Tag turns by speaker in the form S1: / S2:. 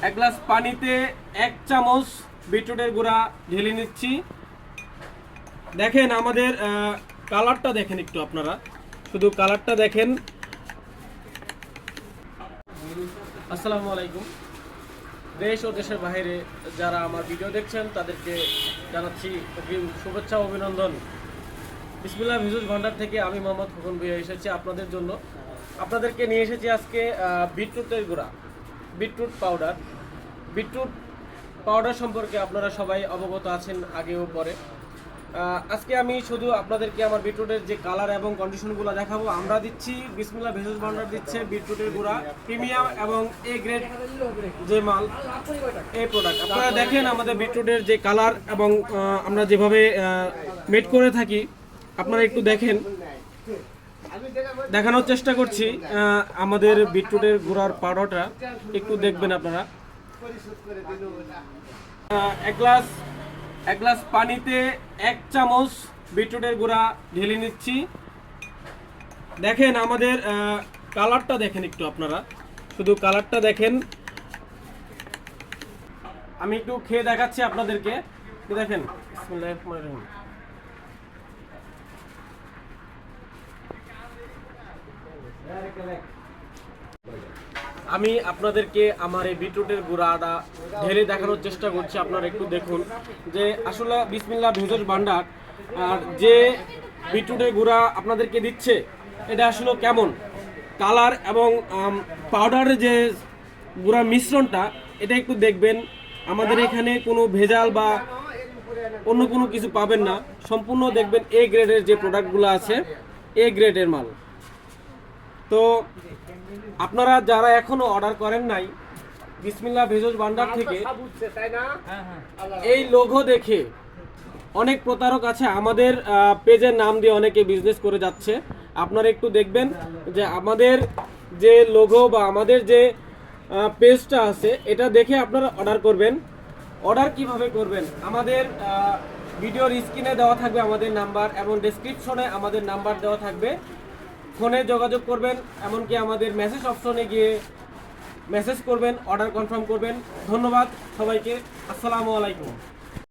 S1: এক গ্লাস পানিতে 1 চামচ বিটরুটের গুঁড়া ঢেলে নিচ্ছি। দেখেন আমাদের কালারটা দেখেন, একটু আপনারা শুধু কালারটা দেখেন। আসসালামু আলাইকুম। দেশ ও দেশের বাইরে যারা আমার ভিডিও দেখছেন তাদেরকে জানাচ্ছি শুভেচ্ছা ও অভিনন্দন। বিসমিল্লাহ ভেষজ ভান্ডার থেকে আমি মোহাম্মদ খোকন ভাই এসেছি আপনাদের জন্য। আপনাদেরকে নিয়ে এসেছি আজকে বিটরুটের গুঁড়া, বিটরুট পাউডার সম্পর্কে আপনারা সবাই অবগত আছেন আগেও পরে। আজকে আমি শুধু আপনাদেরকে আমার বিটরুটের যে কালার এবং কন্ডিশনগুলো দেখাবো। আমরা দিচ্ছি বিসমিল্লাহ ভেষজ ভান্ডার দিচ্ছে বিটরুটের গুঁড়া প্রিমিয়াম এবং এ গ্রেড যে মাল, এই প্রোডাক্ট। আপনারা দেখেন আমাদের বিটরুটের যে কালার এবং আমরা যেভাবে মেড করে থাকি, আপনারা একটু দেখেন, দেখানোর চেষ্টা করছি। আমাদের বিটরুটের গুঁড়ার পাউডারটা একটু দেখবেন আপনারা। এক গ্লাস পানিতে 1 চামচ বিটরুটের গুঁড়া ঢেলে নিচ্ছি। দেখেন আমাদের কালারটা দেখেন, একটু আপনারা শুধু কালারটা দেখেন। আমি একটু খেয়ে দেখাচ্ছি আপনাদেরকে, দেখেন। বিসমিল্লাহির রহমানির রহিম। আমি আপনাদেরকে আমার এই বিটরুটের গুঁড়াটা ঢেলে দেখানোর চেষ্টা করছি। আপনারা একটু দেখুন যে আসলে বিসমিল্লাহ ভেষজ ভান্ডার আর যে বিটরুটের গুঁড়া আপনাদেরকে দিচ্ছে এটা আসলে কেমন কালার এবং পাউডারের যে গুঁড়ার মিশ্রণটা, এটা একটু দেখবেন। আমাদের এখানে কোনো ভেজাল বা অন্য কোনো কিছু পাবেন না, সম্পূর্ণ দেখবেন এ গ্রেডের যে প্রোডাক্টগুলো আছে, এ গ্রেডের মাল। তো আপনারা যারা এখনো অর্ডার করেন নাই বিসমিল্লাহ ভেষজ ভান্ডার থেকে, এই লোগো দেখে অনেক প্রতারক আছে, আমাদের পেজের নাম দিয়ে অনেকে বিজনেস করে যাচ্ছে। আপনারা একটু দেখবেন যে আমাদের যে লোগো বা আমাদের যে পেজটা আছে, এটা দেখে আপনারা অর্ডার করবেন। অর্ডার কিভাবে করবেন, আমাদের ভিডিওর স্ক্রিনে দেওয়া থাকবে আমাদের নাম্বার এবং ডেসক্রিপশনে আমাদের নাম্বার দেওয়া থাকবে। ফোনে যোগাযোগ করবেন, এমনকি আমাদের মেসেজ অপশনে গিয়ে মেসেজ করবেন, অর্ডার কনফার্ম করবেন। ধন্যবাদ সবাইকে। আসসালামু আলাইকুম।